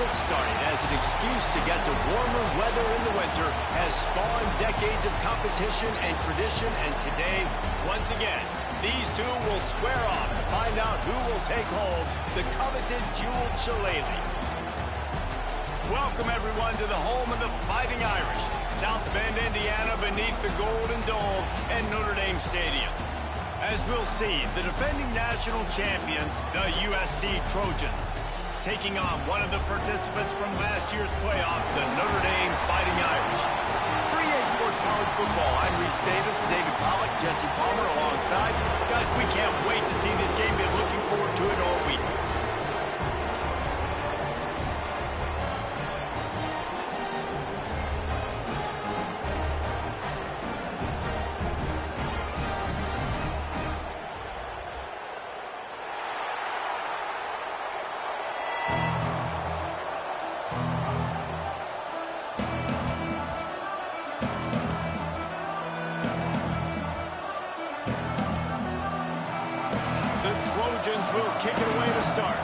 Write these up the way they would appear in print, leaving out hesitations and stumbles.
get started as an excuse to get to warmer weather in the winter has spawned decades of competition and tradition, and today, once again, these two will square off to find out who will take home the coveted jeweled shillelagh. Welcome, everyone, to the home of the Fighting Irish, South Bend, Indiana, beneath the Golden Dome and Notre Dame Stadium. As we'll see, the defending national champions, the USC Trojans, taking on one of the participants from last year's playoff, the Notre Dame Fighting Irish. For EA Sports College Football, I'm Reese Davis, David Pollack, Jesse Palmer alongside. Guys, we can't wait to see this game. Been looking forward to it all week. Trojans will kick it away to start.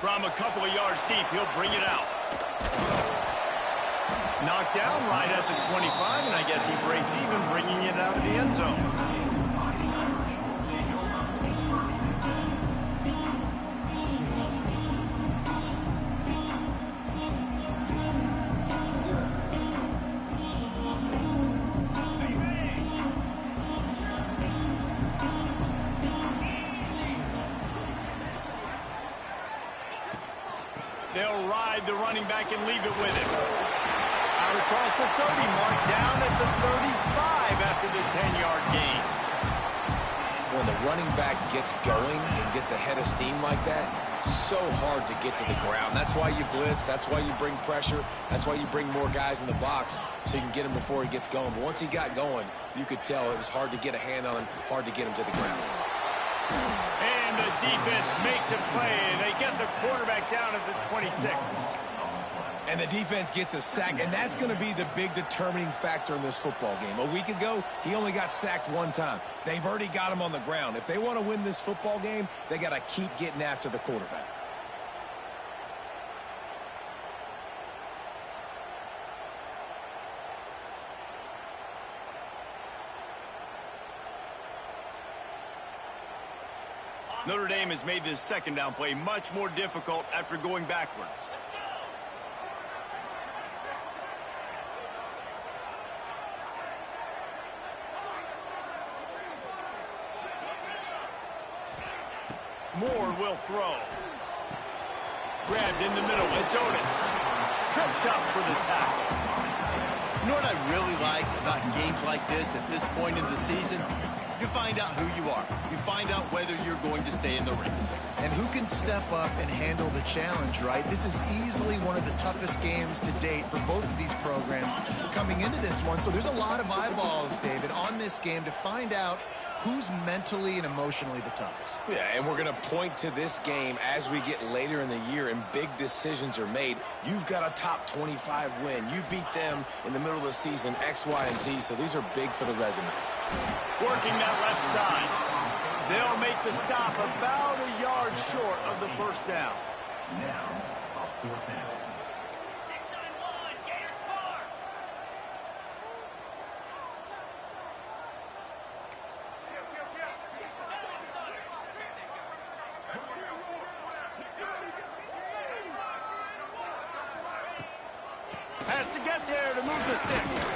From a couple of yards deep, he'll bring it out. Knocked down right at the 25, and I guess he breaks even, bringing it out of the end zone. They'll ride the running back and leave it with him. Out across the 30, marked down at the 35 after the 10-yard gain. When the running back gets going and gets ahead of steam like that, so hard to get to the ground. That's why you blitz. That's why you bring pressure. That's why you bring more guys in the box so you can get him before he gets going. But once he got going, you could tell it was hard to get a hand on him, hard to get him to the ground. And the defense makes a play. They get the quarterback down at the 26. And the defense gets a sack, and that's going to be the big determining factor in this football game. A week ago, he only got sacked one time. They've already got him on the ground. If they want to win this football game, they got to keep getting after the quarterback. Notre Dame has made this second down play much more difficult after going backwards. Moore will throw. Grabbed in the middle. It's Otis. Tripped up for the tackle. You know what I really like about games like this at this point in the season? You find out who you are. You find out whether you're going to stay in the race. And who can step up and handle the challenge, right? This is easily one of the toughest games to date for both of these programs coming into this one. So there's a lot of eyeballs, David, on this game to find out who's mentally and emotionally the toughest. Yeah, and we're going to point to this game as we get later in the year and big decisions are made. You've got a top 25 win. You beat them in the middle of the season, X, Y, and Z, so these are big for the resume. Working that left side. They'll make the stop about a yard short of the first down. Now, fourth down. Has to get there to move the sticks.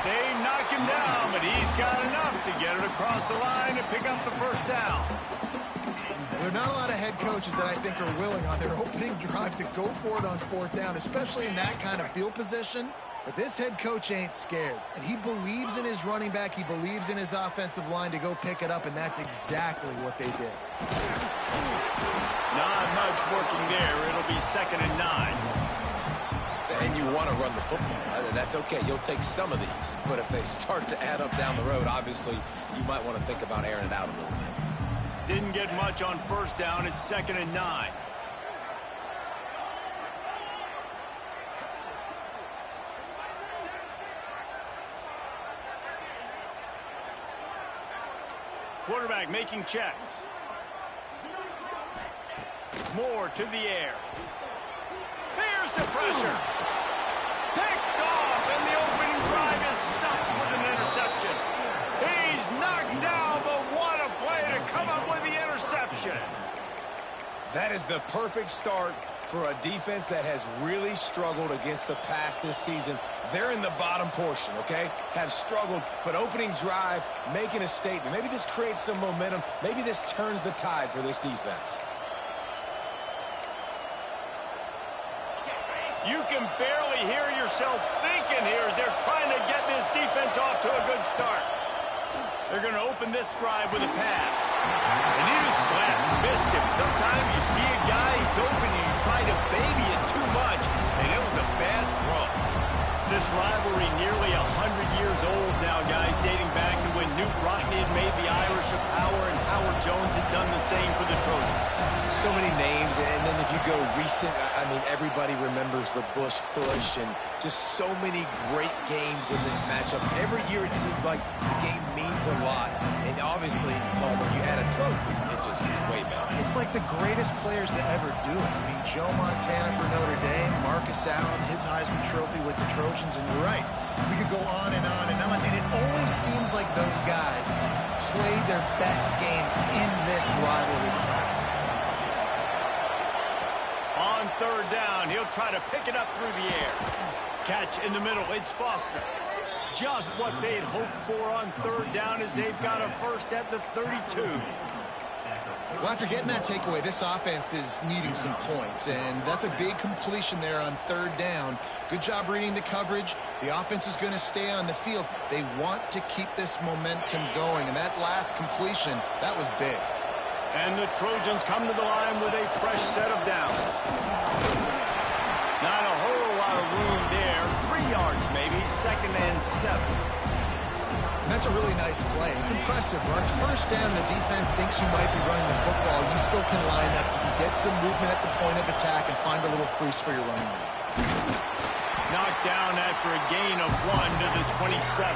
They knock him down, but he's got enough to get it across the line and pick up the first down. There are not a lot of head coaches that I think are willing on their opening drive to go for it on fourth down, especially in that kind of field position. But this head coach ain't scared, and he believes in his running back. He believes in his offensive line to go pick it up, and that's exactly what they did. Not much working there. It'll be 2nd and 9. And you want to run the football. That's okay. You'll take some of these. But if they start to add up down the road, obviously, you might want to think about airing it out a little bit. Didn't get much on first down. It's 2nd and 9. Quarterback making checks. Moore to the air. Here's the pressure. Picked off, and the opening drive is stopped with an interception. He's knocked down, but what a play to come up with the interception. That is the perfect start for a defense that has really struggled against the pass this season. They're in the bottom portion, okay? Have struggled, but opening drive, making a statement. Maybe this creates some momentum. Maybe this turns the tide for this defense. You can barely hear yourself thinking here as they're trying to get this defense off to a good start. They're going to open this drive with a pass. And he was flat, missed him. Sometimes you see a guy, he's open, and you try to baby it too much, and it was a bad throw. This rivalry nearly 100 years old now, guys, dating back to when Newt Rockne had made the Irish a power and Howard Jones had done the same for the Trojans. So many names, and then if you go recent, I mean, everybody remembers the Bush push and just so many great games in this matchup. Every year it seems like the game means a lot. And obviously, Paul, when you add a trophy, it just gets way better. It's like the greatest players to ever do it. I mean, Joe Montana for Notre Dame, Marcus Allen, his Heisman Trophy with the Trojans, and you're right. We could go on and on and on, and it always seems like those guys played their best games in this rivalry classic. On third down, he'll try to pick it up through the air. Catch in the middle, it's Foster. Just what they'd hoped for on third down as they've got a first at the 32. Well, after getting that takeaway, this offense is needing some points, and that's a big completion there on third down. Good job reading the coverage. The offense is going to stay on the field. They want to keep this momentum going, and that last completion, that was big. And the Trojans come to the line with a fresh set of downs. Not a whole lot of room there. 3 yards maybe, 2nd and 7. And that's a really nice play. It's impressive. When it's first down, the defense thinks you might be running the football. You still can line up. You can get some movement at the point of attack and find a little crease for your running back. Knocked down after a gain of 1 to the 27.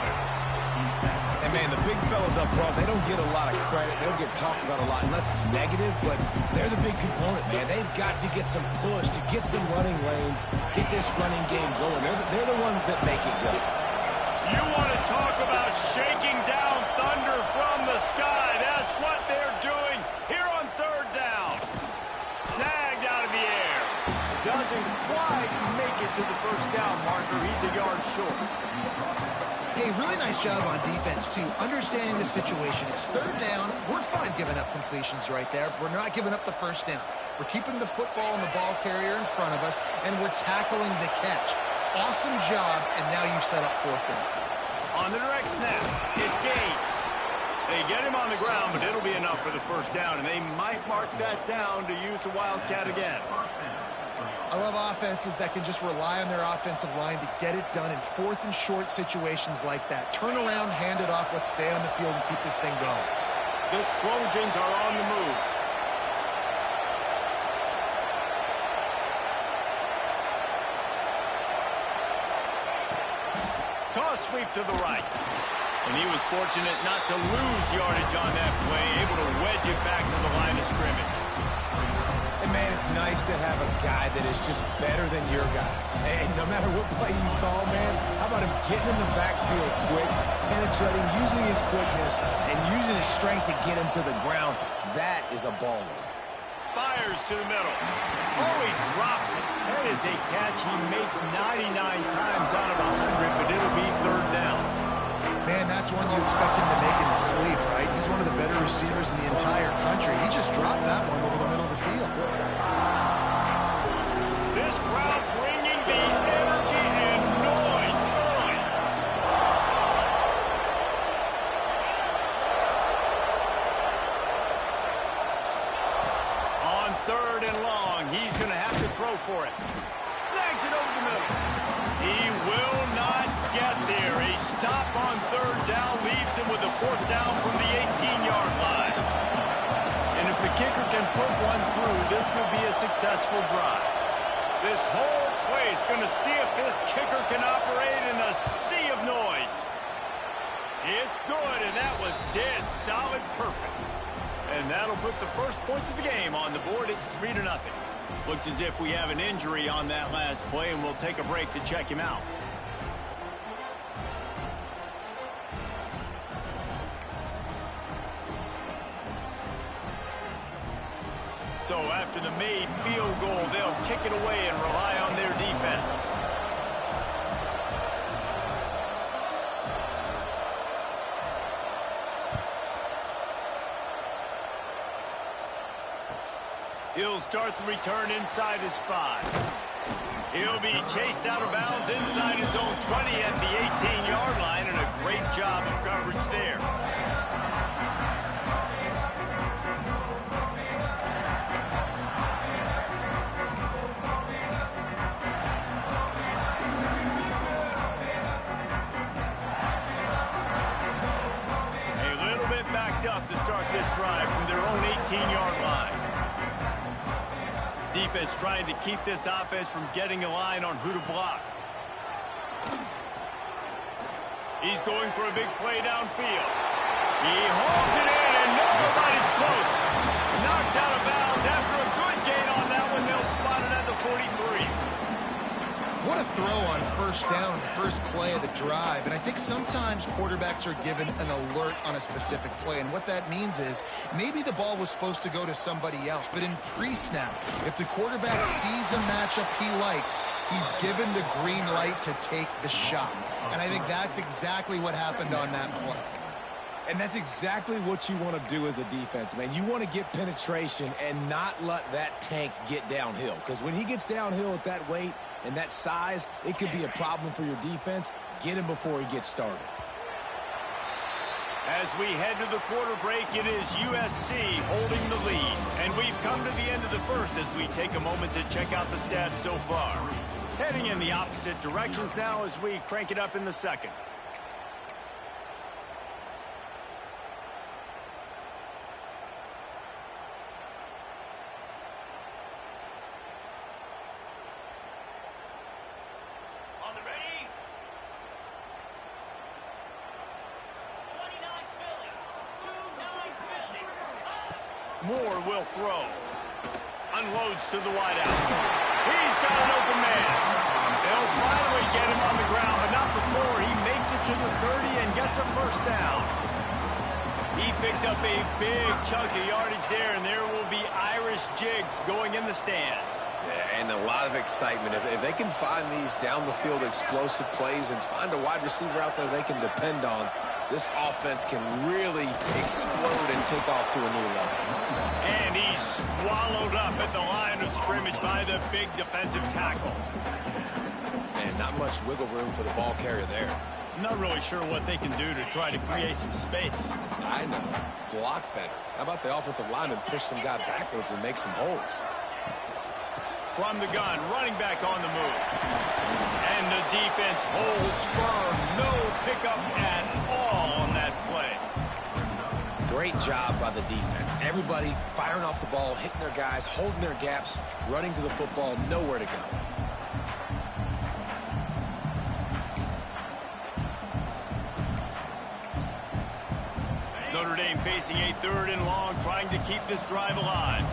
And, man, the big fellas up front, they don't get a lot of credit. They don't get talked about a lot unless it's negative, but they're the big component, man. They've got to get some push, to get some running lanes, get this running game going. They're the ones that make it go. You want to talk about shaking down thunder from the sky. That's what they're doing here on third down. Snagged out of the air. Doesn't quite make it to the first down marker. He's a yard short. Hey, really nice job on defense, too, understanding the situation. It's third down. We're fine giving up completions right there. We're not giving up the first down. We're keeping the football and the ball carrier in front of us, and we're tackling the catch. Awesome job, and now you've set up fourth down. On the direct snap, it's Gaines. They get him on the ground, but it'll be enough for the first down, and they might mark that down to use the Wildcat again. I love offenses that can just rely on their offensive line to get it done in 4th and short situations like that. Turn around, hand it off, let's stay on the field and keep this thing going. The Trojans are on the move. Toss sweep to the right. And he was fortunate not to lose yardage on that play, able to wedge it back to the line of scrimmage. And, man, it's nice to have a guy that is just better than your guys. And no matter what play you call, man, how about him getting in the backfield quick, penetrating, using his quickness, and using his strength to get him to the ground? That is a baller. Fires to the middle. Oh, he drops it. That is a catch he makes 99 times out of 100, but it'll be third down. Man, that's one you expect him to make in his sleep, right? He's one of the better receivers in the entire country. He just dropped that one over the middle of the field. This crowd bringing the energy and noise early. On third and long, he's going to have to throw for it. Snags it over the middle. He will not get there. A stop on third down leaves him with a fourth down from the 18-yard line. And if the kicker can put one through, this will be a successful drive. This whole place going to see if this kicker can operate in a sea of noise. It's good, and that was dead solid perfect. And that'll put the first points of the game on the board. It's 3-0. Looks as if we have an injury on that last play, and we'll take a break to check him out. So after the made field goal, they'll kick it away and rely on their defense. He'll start the return inside his 5. He'll be chased out of bounds inside his own 20 at the 18-yard line, and a great job of coverage there. A little bit backed up to start this drive from their own 18-yard line. Defense trying to keep this offense from getting a line on who to block. He's going for a big play downfield. He holds it in, and nobody's close. Knocked out of bounds after a good gain on that one. They'll spot it at the 43. What a throw on first down, first play of the drive. And I think sometimes quarterbacks are given an alert on a specific play. And what that means is maybe the ball was supposed to go to somebody else. But in pre-snap, if the quarterback sees a matchup he likes, he's given the green light to take the shot. And I think that's exactly what happened on that play. And that's exactly what you want to do as a defense, man. You want to get penetration and not let that tank get downhill. Because when he gets downhill at that weight and that size, it could be a problem for your defense. Get him before he gets started. As we head to the quarter break, it is USC holding the lead. And we've come to the end of the first as we take a moment to check out the stats so far. Heading in the opposite directions now as we crank it up in the second. Moore will throw. Unloads to the wideout. He's got an open man. They'll finally get him on the ground, but not before he makes it to the 30 and gets a first down. He picked up a big chunk of yardage there, and there will be Irish jigs going in the stands. Yeah, and a lot of excitement. If they can find these down-the-field explosive plays and find a wide receiver out there they can depend on, this offense can really explode and take off to a new level. And he's swallowed up at the line of scrimmage by the big defensive tackle. And not much wiggle room for the ball carrier there. I'm not really sure what they can do to try to create some space. I know. Block better. How about the offensive lineman push some guy backwards and make some holes? From the gun, running back on the move. And the defense holds firm. No pickup at all on that play. Great job by the defense. Everybody firing off the ball, hitting their guys, holding their gaps, running to the football, nowhere to go. Notre Dame facing a 3rd and long, trying to keep this drive alive.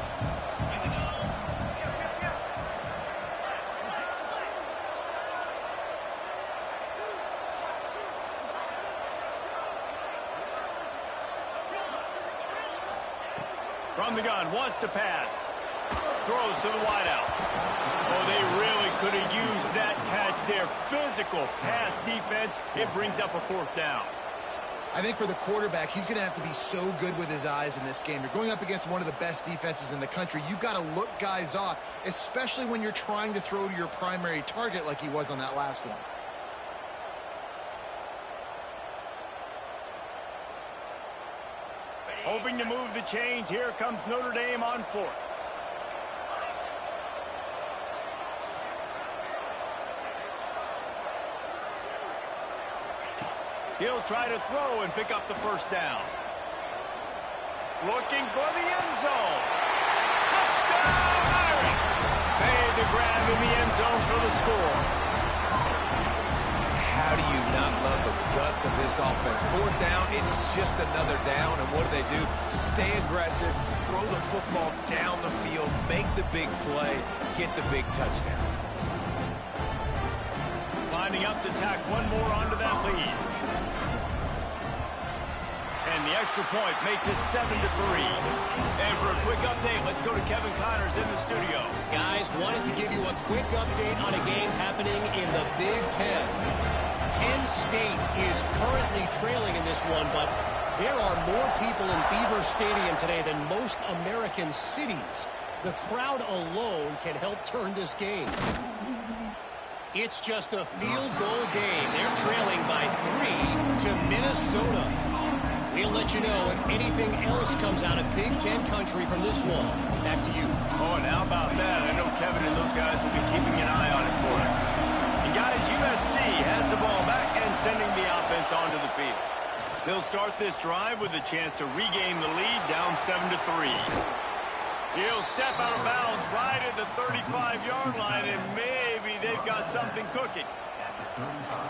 From the gun, wants to pass. Throws to the wideout. Oh, they really could have used that catch there. Physical pass defense. It brings up a 4th down. I think for the quarterback, he's going to have to be so good with his eyes in this game. You're going up against one of the best defenses in the country. You've got to look guys off, especially when you're trying to throw to your primary target like he was on that last one. Hoping to move the chains. Here comes Notre Dame on 4th. He'll try to throw and pick up the first down. Looking for the end zone. Touchdown, Irish! Made the grab in the end zone for the score. how do you not love the guts of this offense? Fourth down, it's just another down, and what do? Stay aggressive, throw the football down the field, make the big play, get the big touchdown. Lining up to tack one more onto that lead. And the extra point makes it 7-3. And for a quick update, let's go to Kevin Connors in the studio. Guys, wanted to give you a quick update on a game happening in the Big Ten. Penn State is currently trailing in this one, but there are more people in Beaver Stadium today than most American cities. The crowd alone can help turn this game. It's just a field goal game. They're trailing by 3 to Minnesota. We'll let you know if anything else comes out of Big Ten country from this one. Back to you. Oh, and how about that? I know Kevin and those guys will be keeping an eye on it for us. And guys, USC has the ball back and sending the offense onto the field. They'll start this drive with a chance to regain the lead, down 7-3. He'll step out of bounds right at the 35-yard line, and maybe they've got something cooking.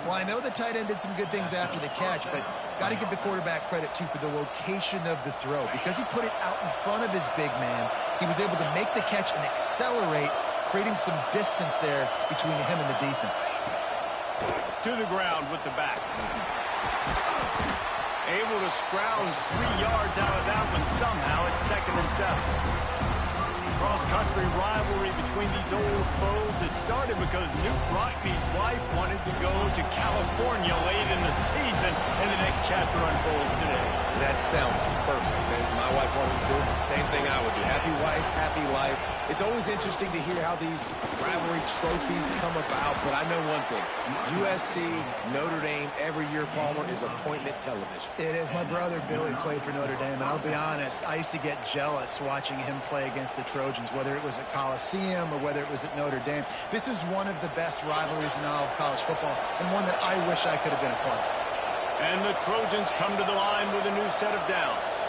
Well, I know the tight end did some good things after the catch, but got to give the quarterback credit, too, for the location of the throw. Because he put it out in front of his big man, he was able to make the catch and accelerate, creating some distance there between him and the defense. To the ground with the back. Able to scrounge 3 yards out of that one somehow. It's 2nd and 7. Cross-country rivalry between these old foes. It started because Newt Rockne's wife wanted to go to California late in the season, and the next chapter unfolds today. That sounds perfect. If my wife wanted to do the same thing I would do. Happy wife, happy life. It's always interesting to hear how these rivalry trophies come about, but I know one thing. USC, Notre Dame, every year, Palmer, is appointment television. It is. My brother Billy played for Notre Dame, and I'll be honest, I used to get jealous watching him play against the Trojans, whether it was at Coliseum or whether it was at Notre Dame. This is one of the best rivalries in all of college football, and one that I wish I could have been a part of. And the Trojans come to the line with a new set of downs.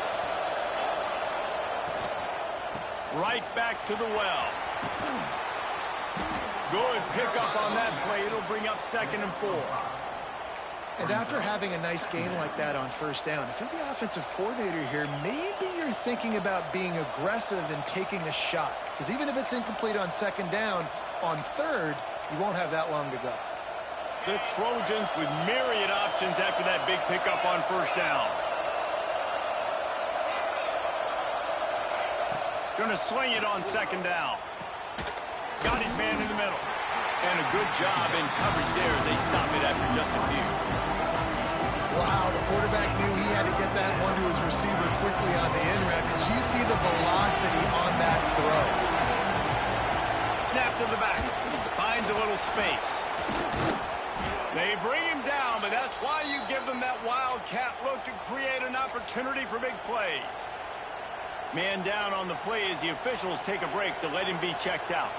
Right back to the well. Good pickup on that play. It'll bring up 2nd and 4. And after having a nice game like that on first down, if you're the offensive coordinator here, maybe you're thinking about being aggressive and taking a shot. Because even if it's incomplete on 2nd down, on 3rd, you won't have that long to go. The Trojans with myriad options after that big pickup on first down. Going to swing it on 2nd down. Got his man in the middle. And a good job in coverage there as they stop it after just a few. Wow, the quarterback knew he had to get that one to his receiver quickly on the in route. Did you see the velocity on that throw? Snap to the back. Finds a little space. They bring him down, but that's why you give them that wildcat look to create an opportunity for big plays. Man down on the play as the officials take a break to let him be checked out.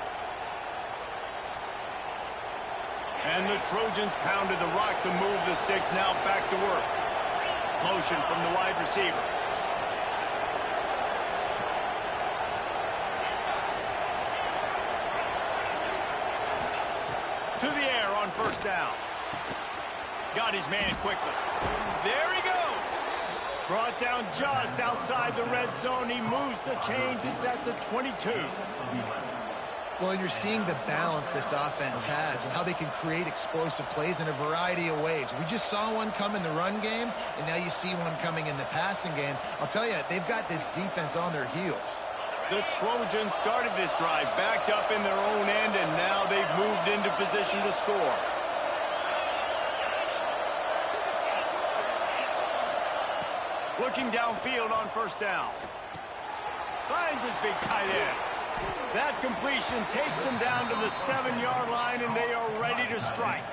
And the Trojans pounded the rock to move the sticks. Now back to work. Motion from the wide receiver. To the air on first down. Got his man quickly. There he goes. Brought down just outside the red zone. He moves the chains. It's at the 22. Well, and you're seeing the balance this offense has and how they can create explosive plays in a variety of ways. We just saw one come in the run game, and now you see one coming in the passing game. I'll tell you, they've got this defense on their heels. The Trojans started this drive backed up in their own end, and now they've moved into position to score. Looking downfield on first down. Finds his big tight end. That completion takes them down to the 7-yard line, and they are ready to strike.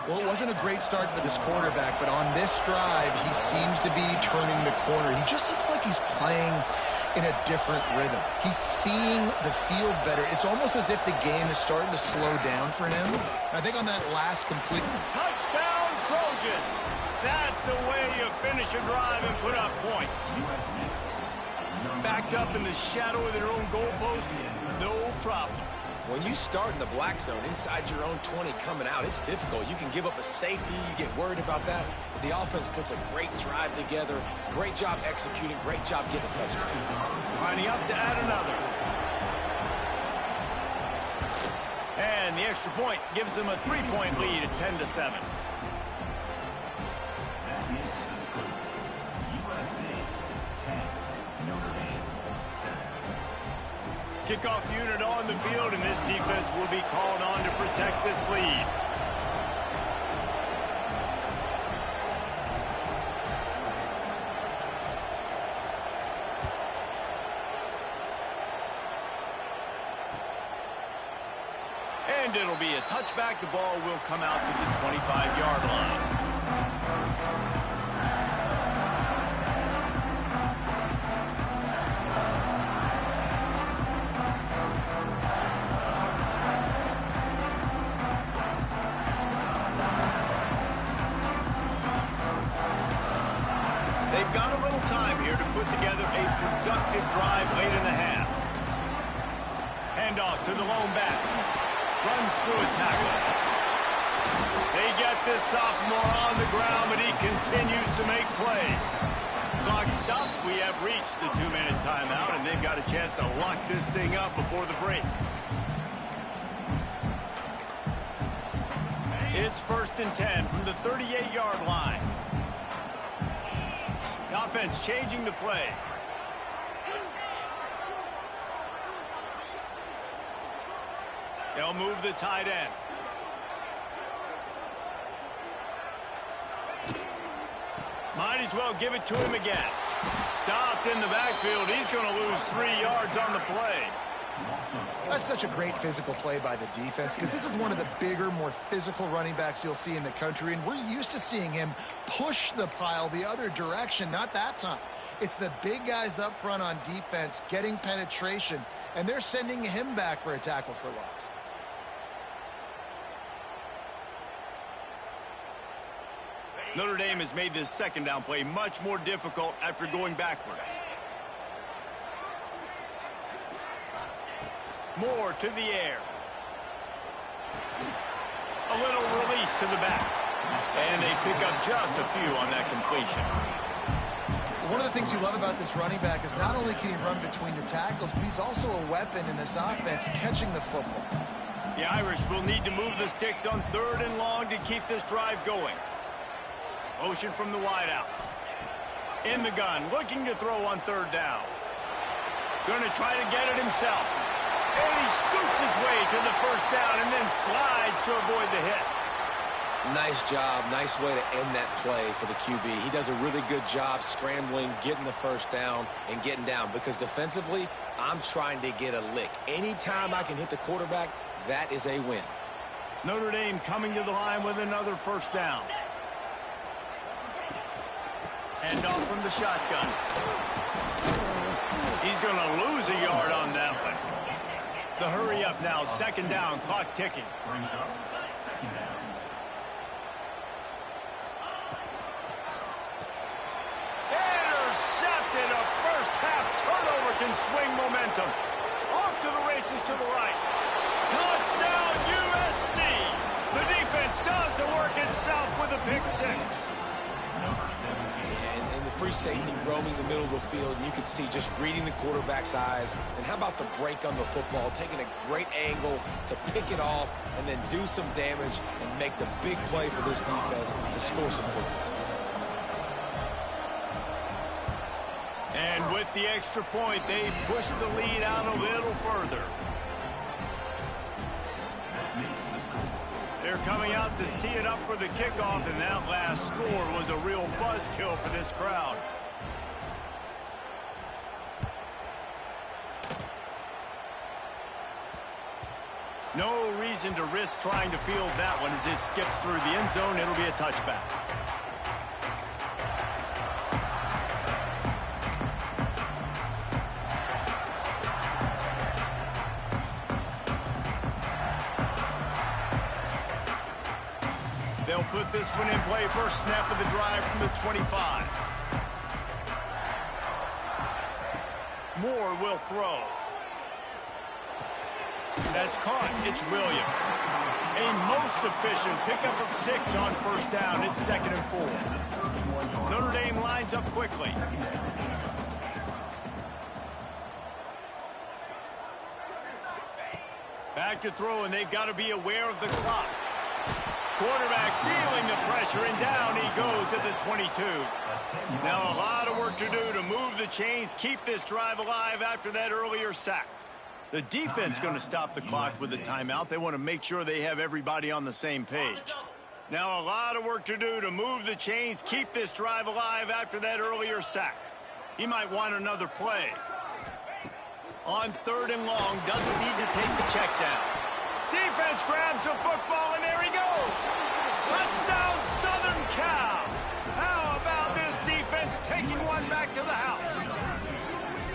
Well, it wasn't a great start for this quarterback, but on this drive, he seems to be turning the corner. He just looks like he's playing in a different rhythm. He's seeing the field better. It's almost as if the game is starting to slow down for him. I think on that last complete... Touchdown, Trojans! That's the way you finish a drive and put up points. Backed up in the shadow of their own goalpost, no problem. When you start in the black zone inside your own 20 coming out, it's difficult. You can give up a safety. You get worried about that. But the offense puts a great drive together. Great job executing. Great job getting a touchdown. Lining up to add another. And the extra point gives them a 3-point lead at 10-7. Kickoff unit on the field, and this defense will be called on to protect this lead. And it'll be a touchback. The ball will come out to the 25-yard line. They've got a little time here to put together a productive drive late in the half. Handoff to the lone back. Runs through a tackle. They get this sophomore on the ground, but he continues to make plays. Clock stops. We have reached the 2-minute timeout, and they've got a chance to lock this thing up before the break. It's 1st and 10 from the 38-yard line. The offense changing the play. They'll move the tight end. Might as well give it to him again. Stopped in the backfield. He's going to lose 3 yards on the play. That's such a great physical play by the defense because this is one of the bigger, more physical running backs you'll see in the country, and we're used to seeing him push the pile the other direction. Not that time. It's the big guys up front on defense getting penetration, and they're sending him back for a tackle for loss. Notre Dame has made this second down play much more difficult after going backwards. Moore to the air. A little release to the back. And they pick up just a few on that completion. One of the things you love about this running back is not only can he run between the tackles, but he's also a weapon in this offense catching the football. The Irish will need to move the sticks on 3rd and long to keep this drive going. Motion from the wideout. In the gun, looking to throw on 3rd down. Going to try to get it himself. And he scoots his way to the 1st down and then slides to avoid the hit. Nice job. Nice way to end that play for the QB. He does a really good job scrambling, getting the 1st down, and getting down. Because defensively, I'm trying to get a lick. Anytime I can hit the quarterback, that is a win. Notre Dame coming to the line with another 1st down. Hand off from the shotgun. He's going to lose a yard on that one. The hurry up now, 2nd down, clock ticking. Intercepted, a first half turnover can swing momentum. Off to the races to the right. Touchdown USC. The defense does the work itself with a pick 6. And the free safety roaming the middle of the field, and you can see just reading the quarterback's eyes. And how about the break on the football, taking a great angle to pick it off and then do some damage and make the big play for this defense to score some points. And with the extra point, they push the lead out a little further. They're coming out to tee it up for the kickoff, and that last score was a real buzzkill for this crowd. No reason to risk trying to field that one as it skips through the end zone. It'll be a touchback. They'll put this one in play. First snap of the drive from the 25. Moore will throw. That's caught. It's Williams. A most efficient pickup of 6 on first down. It's 2nd and 4. Notre Dame lines up quickly. Back to throw, and they've got to be aware of the clock. Quarterback feeling the pressure, and down he goes at the 22. Now a lot of work to do to move the chains, keep this drive alive after that earlier sack. The defense going to stop the clock with a timeout. They want to make sure they have everybody on the same page. Now a lot of work to do to move the chains, keep this drive alive after that earlier sack. He might want another play. On 3rd and long, doesn't need to take the check down. Defense grabs the football, and there he goes. Touchdown, Southern Cal. How about this defense taking one back to the house?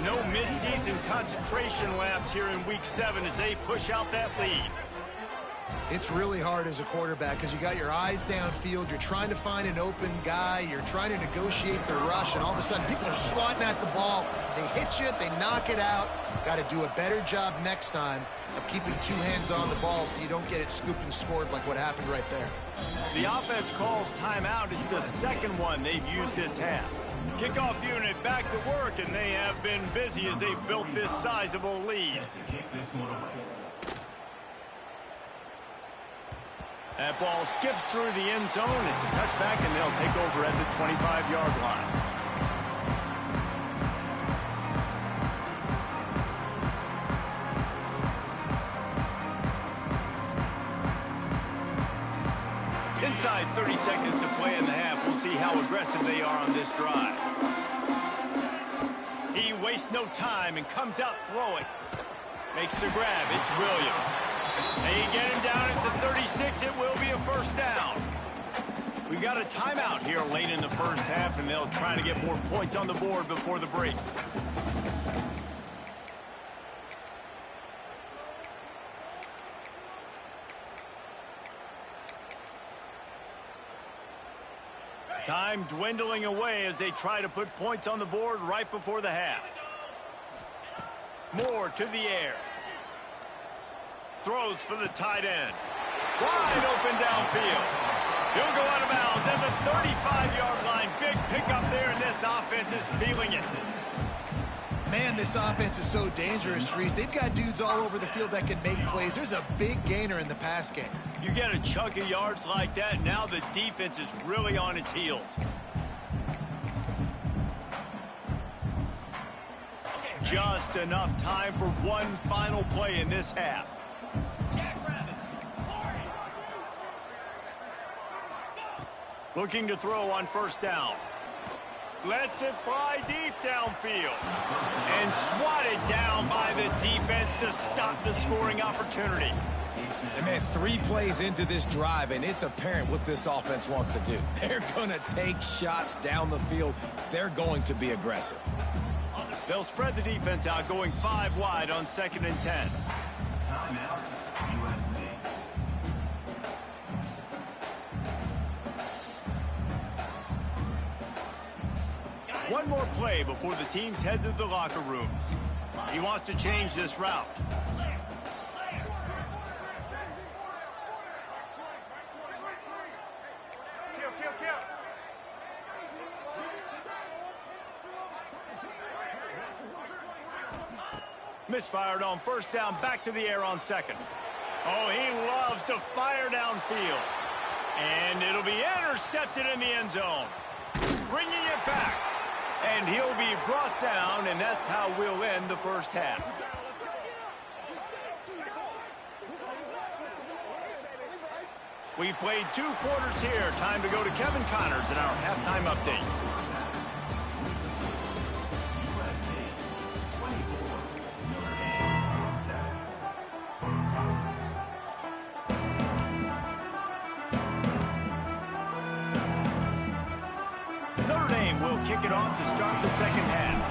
No midseason concentration laps here in Week 7 as they push out that lead. It's really hard as a quarterback because you got your eyes downfield. You're trying to find an open guy. You're trying to negotiate the rush, and all of a sudden people are swatting at the ball. They hit you. They knock it out. Got to do a better job next time of keeping 2 hands on the ball so you don't get it scooped and scored like what happened right there. The offense calls timeout. It's the 2nd one they've used this half. Kickoff unit back to work, and they have been busy as they've built this sizable lead. That ball skips through the end zone. It's a touchback, and they'll take over at the 25-yard line. Inside 30 seconds to play in the half. We'll see how aggressive they are on this drive. He wastes no time and comes out throwing. Makes the grab. It's Williams. They get him down at the 36. It will be a first down. We've got a timeout here late in the first half, and they'll try to get more points on the board before the break. Time dwindling away as they try to put points on the board right before the half. Moore to the air. Throws for the tight end. Wide open downfield. He'll go out of bounds at the 35-yard line. Big pickup there, and this offense is feeling it. Man, this offense is so dangerous, Reese. They've got dudes all over the field that can make plays. There's a big gainer in the pass game. You get a chunk of yards like that, now the defense is really on its heels. Just enough time for one final play in this half. Looking to throw on first down. Lets it fly deep downfield. And swatted down by the defense to stop the scoring opportunity. And man, 3 plays into this drive, and it's apparent what this offense wants to do. They're going to take shots down the field. They're going to be aggressive. They'll spread the defense out, going 5 wide on 2nd and 10. Timeout, USC. One more play before the teams head to the locker rooms. He wants to change this route. Misfired on first down, back to the air on 2nd. Oh, he loves to fire downfield. And it'll be intercepted in the end zone. Bringing it back. And he'll be brought down, and that's how we'll end the first half. We've played 2 quarters here. Time to go to Kevin Connors in our halftime update. Notre Dame will kick it off to start the second half.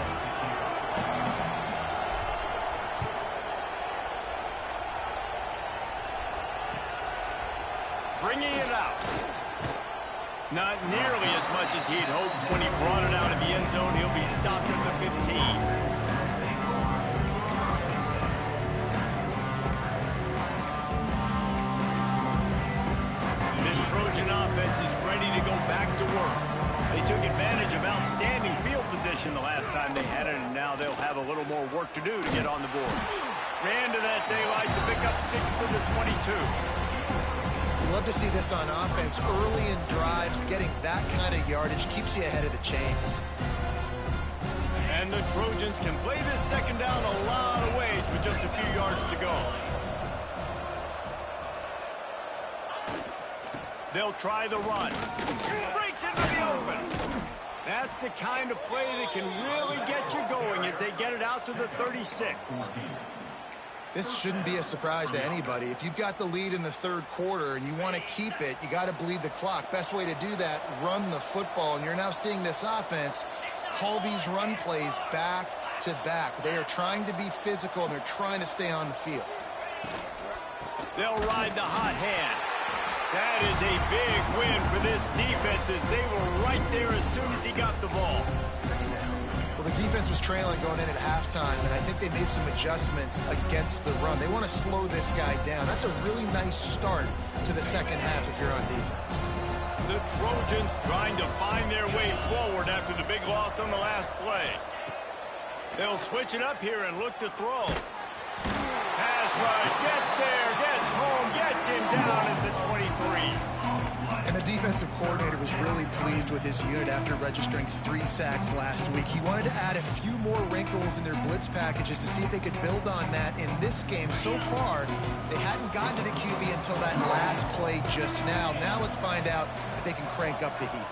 Bringing it out. Not nearly as much as he'd hoped when he brought it out of the end zone. He'll be stopped at the 15. offense is ready to go back to work. They took advantage of outstanding field position the last time they had it, and now they'll have a little more work to do to get on the board. Ran to that daylight to pick up 6 to the 22. Love to see this on offense. Early in drives, getting that kind of yardage keeps you ahead of the chains. And the Trojans can play this second down a lot of ways with just a few yards to go. They'll try the run. Breaks into the open. That's the kind of play that can really get you going as they get it out to the 36. This shouldn't be a surprise to anybody. If you've got the lead in the third quarter and you want to keep it, you got to bleed the clock. Best way to do that, run the football. And you're now seeing this offense call these run plays back to back. They are trying to be physical, and they're trying to stay on the field. They'll ride the hot hand. That is a big win for this defense as they were right there as soon as he got the ball. Well, the defense was trailing going in at halftime, and I think they made some adjustments against the run. They want to slow this guy down. That's a really nice start to the second half if you're on defense. The Trojans trying to find their way forward after the big loss on the last play. They'll switch it up here and look to throw. Pass rush, gets there, gets home, gets him down at the 23. And the defensive coordinator was really pleased with his unit after registering 3 sacks last week. He wanted to add a few more wrinkles in their blitz packages to see if they could build on that in this game. So far, they hadn't gotten to the QB until that last play just now. Now let's find out if they can crank up the heat.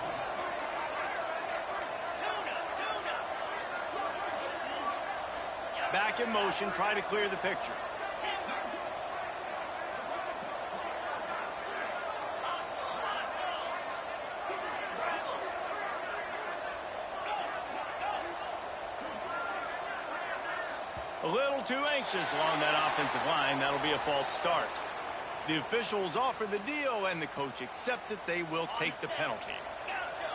Back in motion, try to clear the picture. A little too anxious along that offensive line. That'll be a false start. The officials offer the deal, and the coach accepts it. They will take the penalty.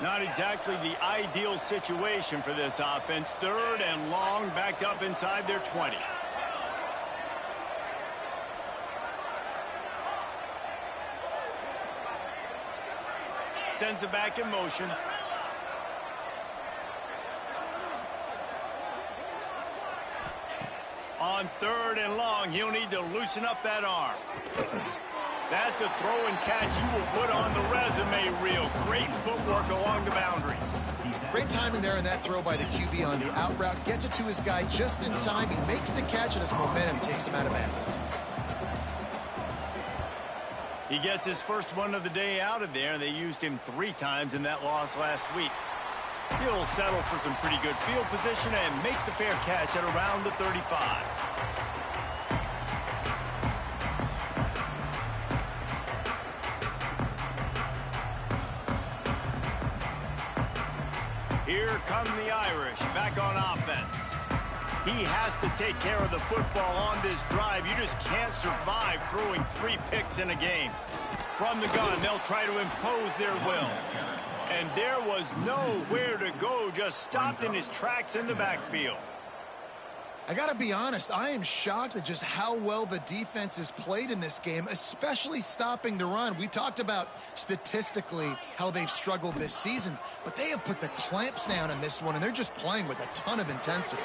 Not exactly the ideal situation for this offense. Third and long, backed up inside their 20. Sends it back in motion. On third and long, he'll need to loosen up that arm. That's a throw and catch you will put on the resume reel. Great footwork along the boundary. Great timing there in that throw by the QB on the out route. Gets it to his guy just in time. He makes the catch, and his momentum takes him out of bounds. He gets his first one of the day out of there. They used him 3 times in that loss last week. He'll settle for some pretty good field position and make the fair catch at around the 35. Here come the Irish back on offense. He has to take care of the football on this drive. You just can't survive throwing 3 picks in a game. From the gun, they'll try to impose their will. And there was nowhere to go, just stopped in his tracks in the backfield. I got to be honest, I am shocked at just how well the defense has played in this game, especially stopping the run. We talked about statistically how they've struggled this season, but they have put the clamps down in this one, and they're just playing with a ton of intensity.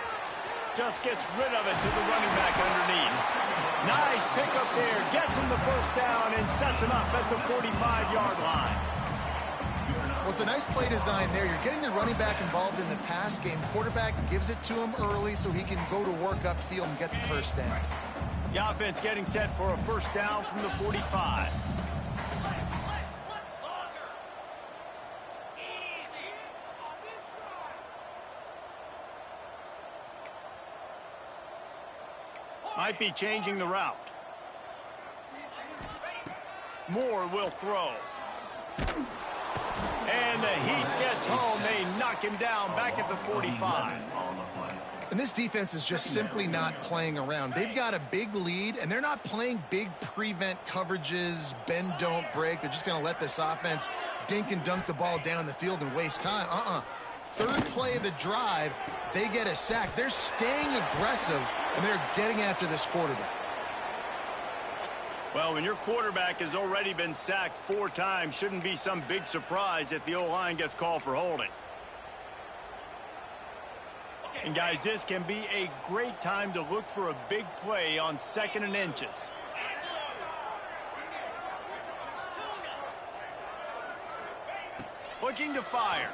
Just gets rid of it to the running back underneath. Nice pickup there, gets him the first down and sets him up at the 45-yard line. Well, it's a nice play design there. You're getting the running back involved in the pass game. Quarterback gives it to him early so he can go to work upfield and get the first down. The offense getting set for a first down from the 45. Might be changing the route. Moore will throw. And the Heat gets home. They knock him down back at the 45. And this defense is just simply not playing around. They've got a big lead, and they're not playing big prevent coverages, bend, don't break. They're just going to let this offense dink and dunk the ball down the field and waste time. Third play of the drive, they get a sack. They're staying aggressive, and they're getting after this quarterback. Well, when your quarterback has already been sacked 4 times, shouldn't be some big surprise if the O-line gets called for holding. And guys, this can be a great time to look for a big play on 2nd and inches. Looking to fire.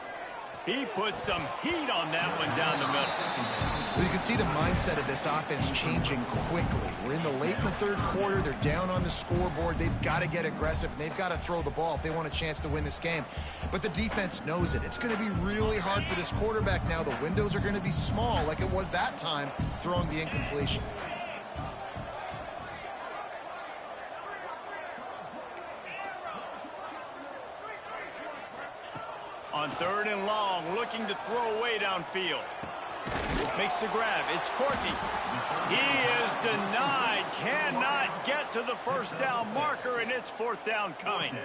He put some heat on that one down the middle. Well, you can see the mindset of this offense changing quickly. We're in the late in the 3rd quarter. They're down on the scoreboard. They've got to get aggressive, and they've got to throw the ball if they want a chance to win this game. But the defense knows it. It's going to be really hard for this quarterback now. The windows are going to be small like it was that time throwing the incompletion. On 3rd and long, looking to throw away downfield. Makes the grab. It's Courtney. He is denied. Cannot get to the 1st down marker, and it's 4th down coming.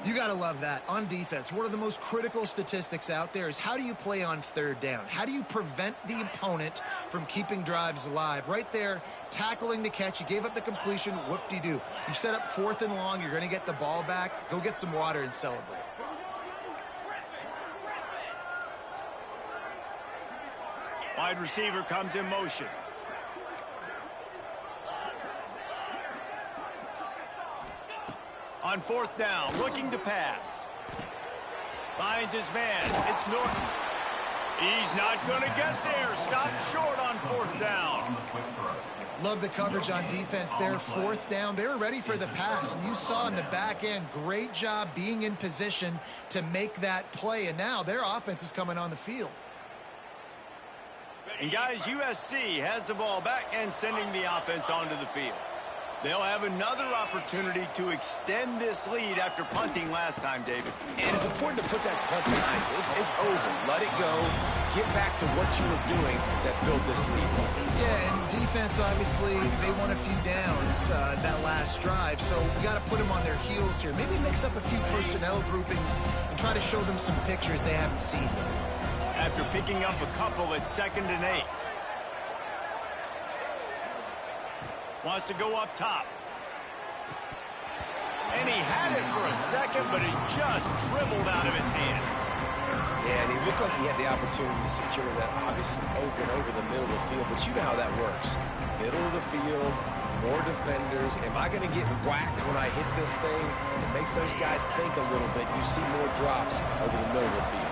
You got to love that. On defense, one of the most critical statistics out there is how do you play on 3rd down? How do you prevent the opponent from keeping drives alive? Right there, tackling the catch. You gave up the completion. Whoop-de-doo. You set up 4th and long. You're going to get the ball back. Go get some water and celebrate. Wide receiver comes in motion. On 4th down, looking to pass. Finds his man. It's Norton. He's not going to get there. Stopped short on 4th down. Love the coverage on defense there. 4th down. They were ready for the pass. And you saw in the back end, great job being in position to make that play. And now their offense is coming on the field. And guys, USC has the ball back and sending the offense onto the field. They'll have another opportunity to extend this lead after punting last time, David. And it's important to put that punt behind you. It's over. Let it go. Get back to what you were doing that built this lead. Yeah, and defense, obviously, they won a few downs that last drive, so we got to put them on their heels here. Maybe mix up a few personnel groupings and try to show them some pictures they haven't seen yet. After picking up a couple at 2nd and 8. Wants to go up top. And he had it for a second, but it just dribbled out of his hands. Yeah, and he looked like he had the opportunity to secure that, obviously open over the middle of the field, but you know how that works. Middle of the field, more defenders. Am I going to get whacked when I hit this thing? It makes those guys think a little bit. You see more drops over the middle of the field.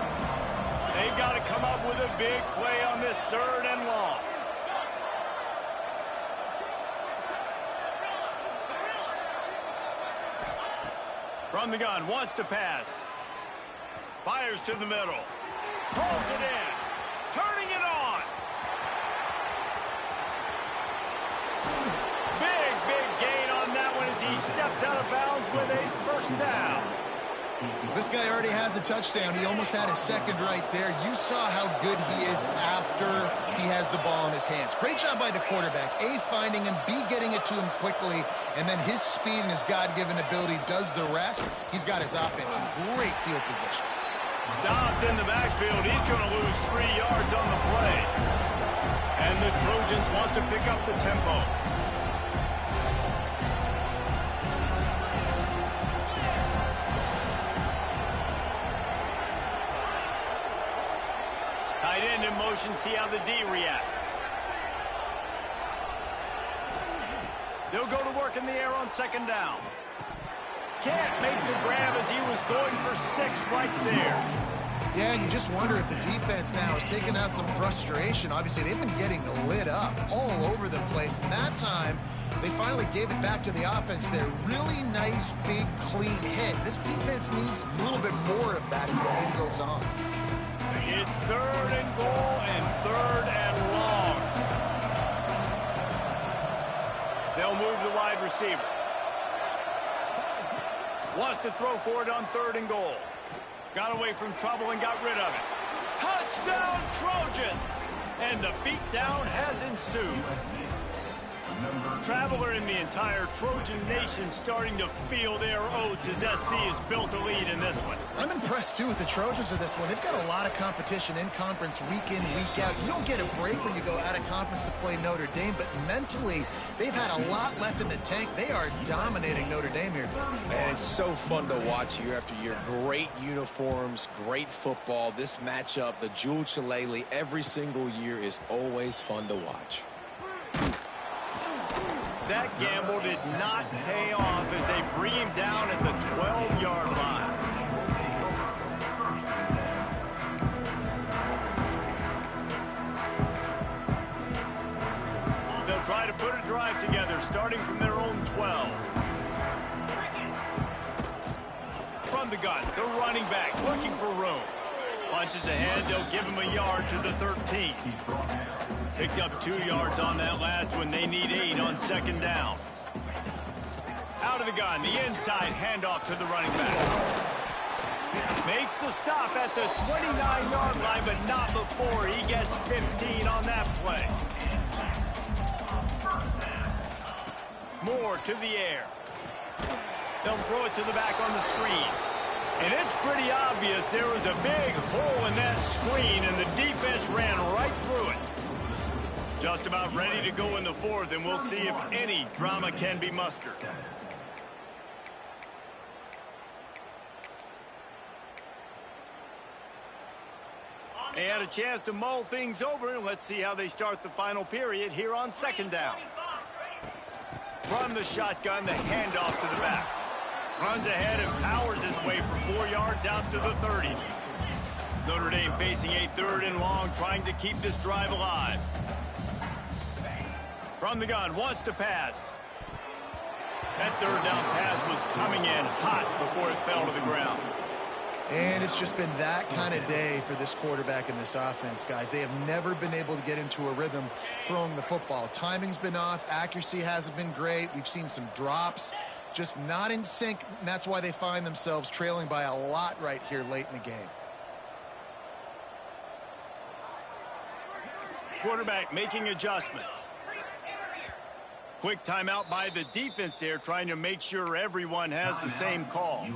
They've got to come up with a big play on this 3rd and long. From the gun, wants to pass. Fires to the middle. Pulls it in. Turning it on. Big gain on that one as he steps out of bounds with a 1st down. This guy already has a touchdown. He almost had a 2nd right there. You saw how good he is after he has the ball in his hands. Great job by the quarterback. A, finding him, B, getting it to him quickly, and then his speed and his God-given ability does the rest. He's got his offense in great field position. Stopped in the backfield. He's going to lose 3 yards on the play. And the Trojans want to pick up the tempo. Tight end in motion, see how the D reacts. They'll go to work in the air on 2nd down. Can't make the grab as he was going for 6 right there. Yeah, and you just wonder if the defense now is taking out some frustration. Obviously, they've been getting lit up all over the place. And that time, they finally gave it back to the offense there. Really nice, big, clean hit. This defense needs a little bit more of that as the game goes on. It's 3rd and goal and 3rd and long. They'll move the wide receiver. Wants to throw for it on 3rd and goal. Got away from trouble and got rid of it. Touchdown, Trojans! And the beatdown has ensued. Traveler and the entire Trojan Nation starting to feel their oats as SC has built a lead in this one. I'm impressed, too, with the Trojans of this one. They've got a lot of competition in conference week in, week out. You don't get a break when you go out of conference to play Notre Dame, but mentally, they've had a lot left in the tank. They are dominating Notre Dame here. Man, it's so fun to watch year after year. Great uniforms, great football. This matchup, the Jewel Shillelagh, every single year is always fun to watch. That gamble did not pay off as they bring him down at the 12-yard line. They'll try to put a drive together, starting from their own 12. From the gun, the running back looking for room. Punches ahead, they'll give him a yard to the 13. Picked up 2 yards on that last one. They need 8 on second down. Out of the gun, the inside handoff to the running back. Makes the stop at the 29-yard line, but not before he gets 15 on that play. Moore to the air. They'll throw it to the back on the screen. And it's pretty obvious there was a big hole in that screen, and the defense ran right through it. Just about ready to go in the fourth, and we'll see if any drama can be mustered. They had a chance to mull things over, and let's see how they start the final period here on second down. From the shotgun, the handoff to the back. Runs ahead and powers his way for 4 yards out to the 30. Notre Dame facing a 3rd and long, trying to keep this drive alive. From the gun, wants to pass. That 3rd down pass was coming in hot before it fell to the ground. And it's just been that kind of day for this quarterback and this offense, guys. They have never been able to get into a rhythm throwing the football. Timing's been off. Accuracy hasn't been great. We've seen some drops. Just not in sync, and that's why they find themselves trailing by a lot right here late in the game. Quarterback making adjustments. Quick timeout by the defense there, trying to make sure everyone has the same call.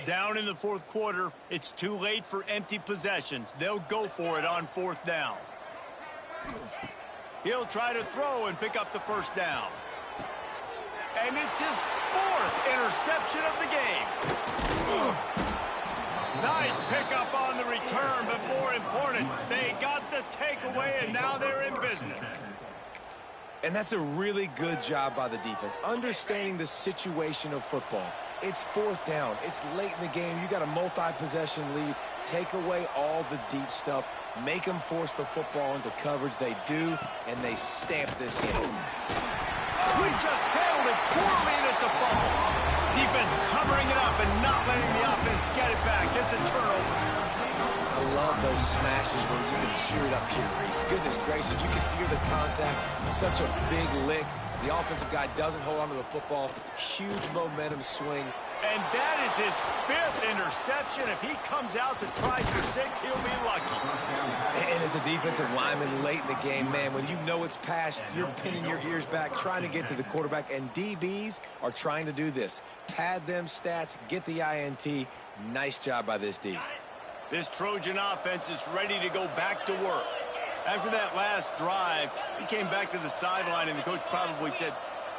Down in the 4th quarter, it's too late for empty possessions. They'll go for it on 4th down. He'll try to throw and pick up the 1st down. And it's his 4th interception of the game. Nice pickup on the return, but more important, they got the takeaway, and now they're in business. And that's a really good job by the defense, understanding the situation of football. It's 4th down. It's late in the game. You got a multi-possession lead. Take away all the deep stuff. Make them force the football into coverage. They do, and they stamp this game. We just handled it poorly, and it's a fumble. Defense covering it up and not letting the offense get it back. It's a turnover. I love those smashes where you can hear it up here, Reese. Goodness gracious, you can hear the contact. Such a big lick. The offensive guy doesn't hold on to the football. Huge momentum swing. And that is his 5th interception. If he comes out to try for 6, he'll be lucky. And as a defensive lineman late in the game, man, when you know it's past, you're pinning your ears back, trying to get to the quarterback. And DBs are trying to do this. Pad them stats, get the INT. Nice job by this D. This Trojan offense is ready to go back to work. After that last drive, he came back to the sideline, and the coach probably said,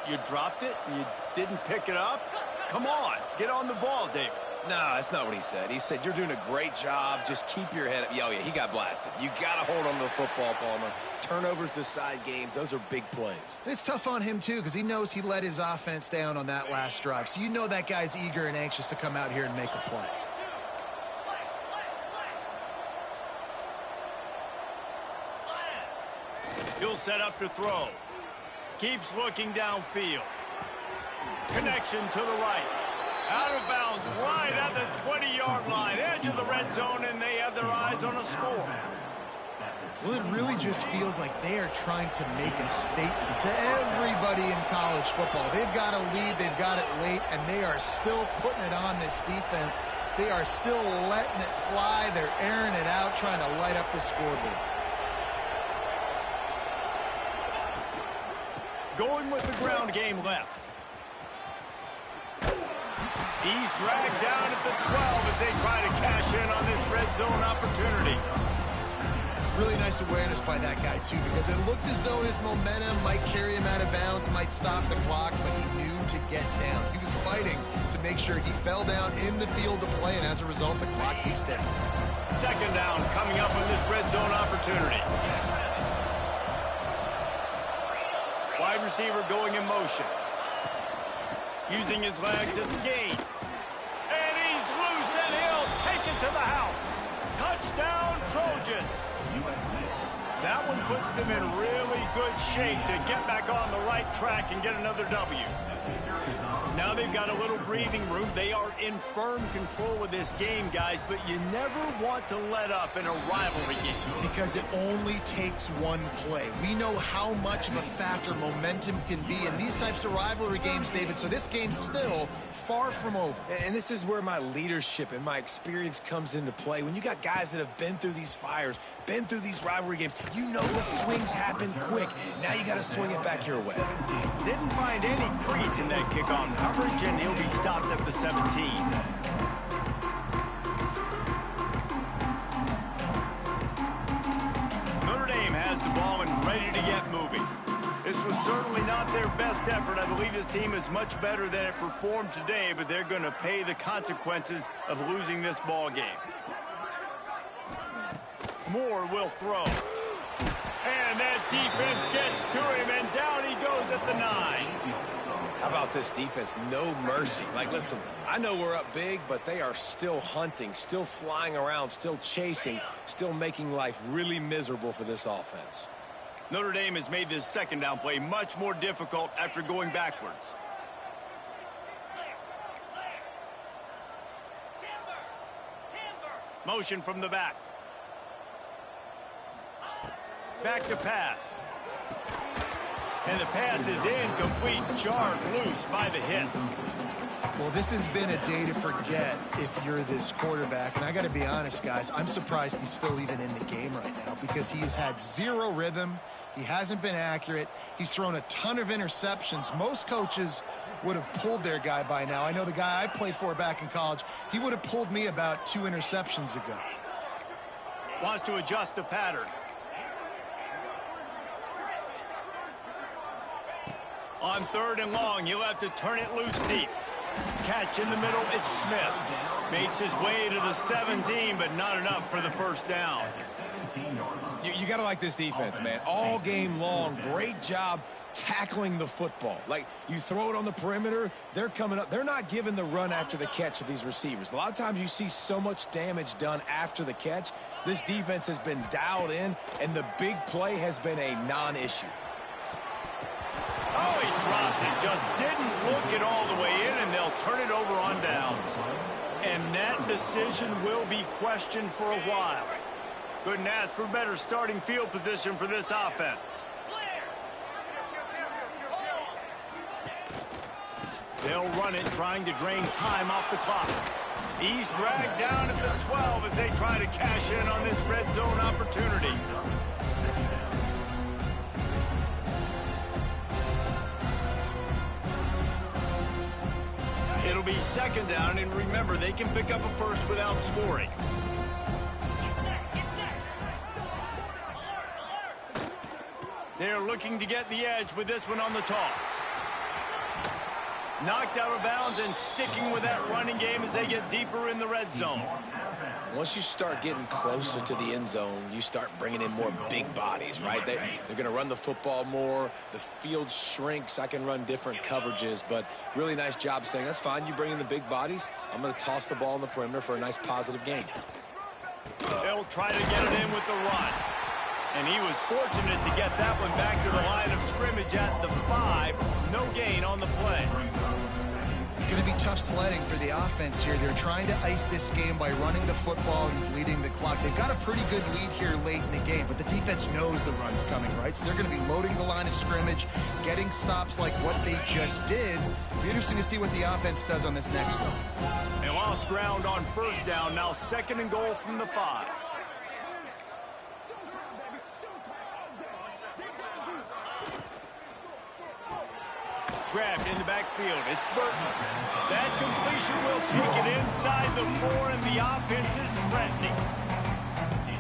"You dropped it and you didn't pick it up? Come on, get on the ball, David." No, that's not what he said. He said, "You're doing a great job. Just keep your head up." Oh, yeah, he got blasted. You got to hold on to the football, Palmer. Turnovers decide games. Those are big plays. It's tough on him, too, because he knows he let his offense down on that last drive. So you know that guy's eager and anxious to come out here and make a play. He'll set up to throw. Keeps looking downfield. Connection to the right. Out of bounds right at the 20-yard line. Edge of the red zone, and they have their eyes on a score. Well, it really just feels like they are trying to make a statement to everybody in college football. They've got a lead, they've got it late, and they are still putting it on this defense. They are still letting it fly. They're airing it out, trying to light up the scoreboard. Going with the ground game left. He's dragged down at the 12 as they try to cash in on this red zone opportunity. Really nice awareness by that guy, too, because it looked as though his momentum might carry him out of bounds, might stop the clock, but he knew to get down. He was fighting to make sure he fell down in the field to play, and as a result, the clock keeps ticking. Second down coming up on this red zone opportunity. Wide receiver going in motion. Using his legs, it's Gaines. And he's loose, and he'll take it to the house. Touchdown, Trojans. That one puts them in really good shape to get back on the right track and get another W. Now they've got a little breathing room. They are in firm control of this game, guys, but you never want to let up in a rivalry game. Because it only takes one play. We know how much of a factor momentum can be in these types of rivalry games, David, so this game's still far from over. And this is where my leadership and my experience comes into play. When you got guys that have been through these fires, been through these rivalry games, you know the swings happen quick. Now you got to swing it back your way. Didn't find any crease in that kickoff coverage, and he'll be stopped at the 17. Notre Dame has the ball and ready to get moving. This was certainly not their best effort. I believe this team is much better than it performed today, but they're going to pay the consequences of losing this ball game. Moore will throw. And that defense gets to him, and down he goes at the 9. How about this defense? No mercy. Like, listen, I know we're up big, but they are still hunting, still flying around, still chasing, still making life really miserable for this offense. Notre Dame has made this second down play much more difficult after going backwards. Motion from the back. Back to pass. And the pass is incomplete, jarred loose by the hit. Well, this has been a day to forget if you're this quarterback. And I got to be honest, guys, I'm surprised he's still even in the game right now because he's had zero rhythm. He hasn't been accurate. He's thrown a ton of interceptions. Most coaches would have pulled their guy by now. I know the guy I played for back in college, he would have pulled me about 2 interceptions ago. Wants to adjust the pattern. On 3rd and long, he'll have to turn it loose deep. Catch in the middle, it's Smith. Makes his way to the 17, but not enough for the first down. You got to like this defense, man. All game long, great job tackling the football. Like, you throw it on the perimeter, they're coming up. They're not giving the run after the catch to these receivers. A lot of times you see so much damage done after the catch. This defense has been dialed in, and the big play has been a non-issue. Oh, he dropped it. Just didn't look it all the way in, and they'll turn it over on downs. And that decision will be questioned for a while. Couldn't ask for better starting field position for this offense. They'll run it, trying to drain time off the clock. He's dragged down at the 12 as they try to cash in on this red zone opportunity. It'll be second down, and remember, they can pick up a first without scoring. They're looking to get the edge with this one on the toss. Knocked out of bounds and sticking with that running game as they get deeper in the red zone. Once you start getting closer to the end zone, you start bringing in more big bodies, right? They're going to run the football more. The field shrinks. I can run different coverages, but really nice job saying, that's fine. You bring in the big bodies. I'm going to toss the ball on the perimeter for a nice positive gain. They'll try to get it in with the run. And he was fortunate to get that one back to the line of scrimmage at the 5. No gain on the play. It's going to be tough sledding for the offense here. They're trying to ice this game by running the football and bleeding the clock. They've got a pretty good lead here late in the game, but the defense knows the run's coming, right? So they're going to be loading the line of scrimmage, getting stops like what they just did. It'll be interesting to see what the offense does on this next one. They lost ground on first down. Now 2nd and goal from the 5. Grabbed in the backfield. It's Burton. That completion will take it inside the 4, and the offense is threatening.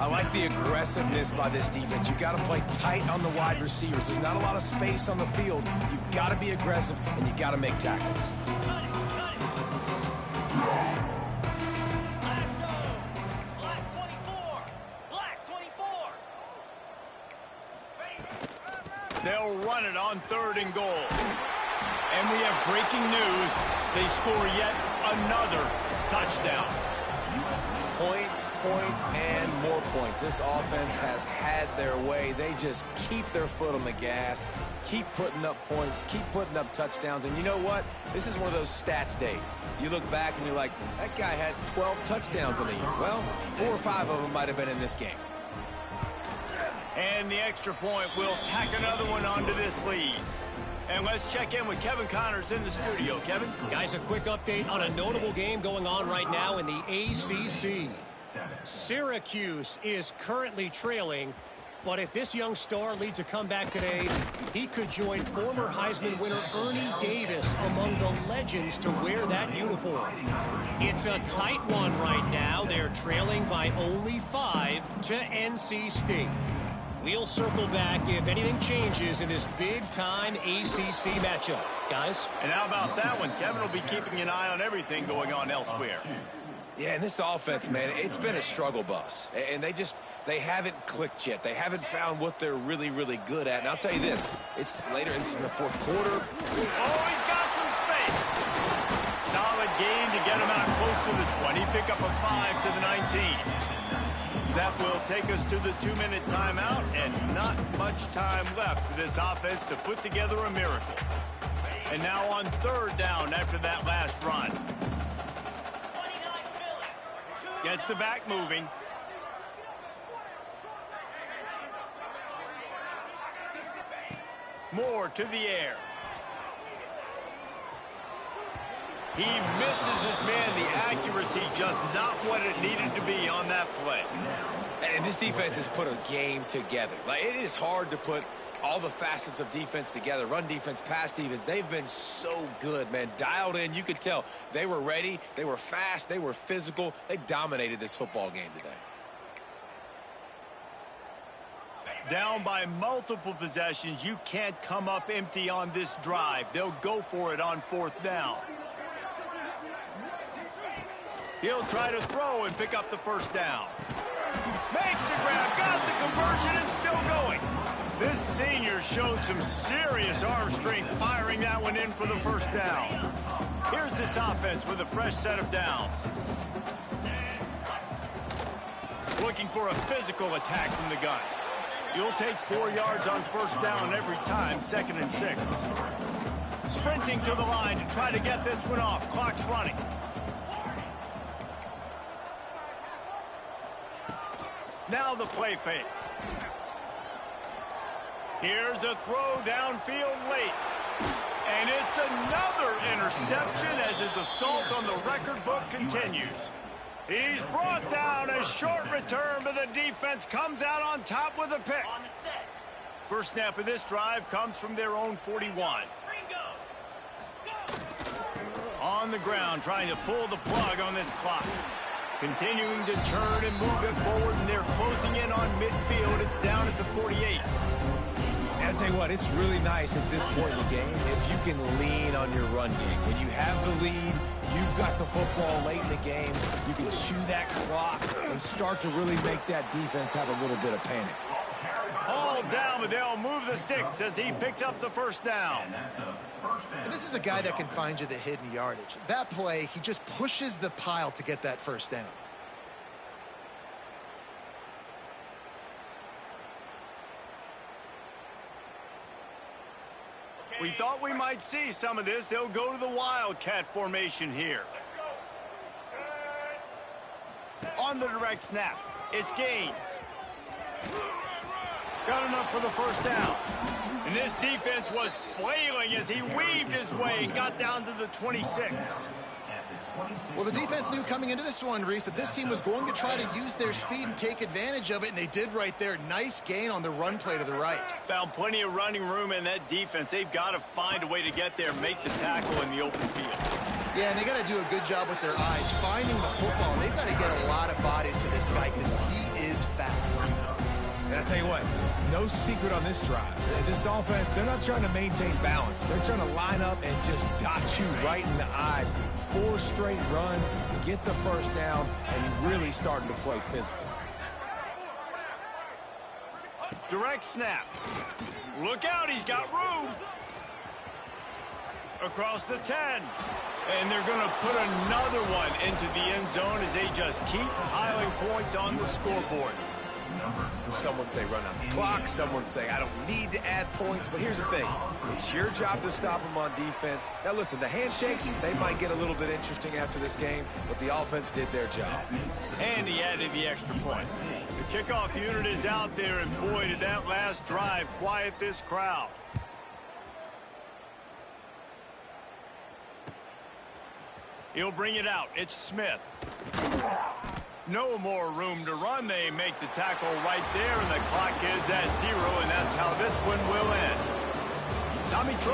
I like the aggressiveness by this defense. You got to play tight on the wide receivers. There's not a lot of space on the field. You got to be aggressive, and you got to make tackles. They'll run it on 3rd and goal. And we have breaking news. They score yet another touchdown. Points, points, and more points. This offense has had their way. They just keep their foot on the gas, keep putting up points, keep putting up touchdowns. And you know what? This is one of those stats days. You look back and you're like, that guy had 12 touchdowns in the year. Well, 4 or 5 of them might have been in this game. And the extra point will tack another one onto this lead. And let's check in with Kevin Connors in the studio. Kevin? Guys, a quick update on a notable game going on right now in the ACC. Syracuse is currently trailing, but if this young star leads a comeback today, he could join former Heisman winner Ernie Davis among the legends to wear that uniform. It's a tight one right now. They're trailing by only 5 to NC State. We'll circle back if anything changes in this big-time ACC matchup. Guys? And how about that one? Kevin will be keeping an eye on everything going on elsewhere. Yeah, and this offense, man, it's been a struggle bus. And they haven't clicked yet. They haven't found what they're really, really good at. And I'll tell you this, it's later in the 4th quarter. Oh, he's got some space. Solid gain to get him out close to the 20. Pick up a 5 to the 19. That will take us to the 2-minute timeout, and not much time left for this offense to put together a miracle. And now on 3rd down after that last run. Gets the back moving. Moore to the air. He misses his man. The accuracy just not what it needed to be on that play. And this defense has put a game together. Like, it is hard to put all the facets of defense together. Run defense, pass defense. They've been so good, man. Dialed in. You could tell they were ready. They were fast. They were physical. They dominated this football game today. Down by multiple possessions. You can't come up empty on this drive. They'll go for it on 4th down. He'll try to throw and pick up the 1st down. Makes the grab, got the conversion, and still going. This senior showed some serious arm strength firing that one in for the 1st down. Here's this offense with a fresh set of downs. Looking for a physical attack from the gun. You'll take 4 yards on 1st down every time, 2nd and 6. Sprinting to the line to try to get this one off. Clock's running. Now the play fake. Here's a throw downfield late. And it's another interception as his assault on the record book continues. He's brought down. A short return, but the defense comes out on top with a pick. First snap of this drive comes from their own 41. On the ground, trying to pull the plug on this clock. Continuing to turn and move it forward, and they're closing in on midfield. It's down at the 48. And I'll tell you what, it's really nice at this point in the game if you can lean on your run game. When you have the lead, you've got the football late in the game, you can chew that clock and start to really make that defense have a little bit of panic. All down, but they'll move the sticks as he picks up the 1st down. And this is a guy that can find you the hidden yardage. That play, he just pushes the pile to get that 1st down. We thought we might see some of this. They'll go to the Wildcat formation here. On the direct snap, it's Gaines. Got enough for the first down. And this defense was flailing as he weaved his way and got down to the 26. Well, the defense knew coming into this one, Reese, that this team was going to try to use their speed and take advantage of it, and they did right there. Nice gain on the run play to the right. Found plenty of running room in that defense. They've got to find a way to get there, make the tackle in the open field. Yeah, and they got to do a good job with their eyes, finding the football. And they've got to get a lot of bodies to this guy because he is fast. And I tell you what, no secret on this drive. This offense, they're not trying to maintain balance. They're trying to line up and just dot you right in the eyes. 4 straight runs, get the first down, and really starting to play physical. Direct snap. Look out, he's got room. Across the 10. And they're going to put another one into the end zone as they just keep piling points on the scoreboard. Someone say run out the clock. Someone say I don't need to add points. But here's the thing. It's your job to stop them on defense. Now, listen, the handshakes, they might get a little bit interesting after this game, but the offense did their job. And he added the extra point. The kickoff unit is out there, and boy, did that last drive quiet this crowd. He'll bring it out. It's Smith. No more room to run. They make the tackle right there, and the clock is at 0, and that's how this one will end. Tommy throws.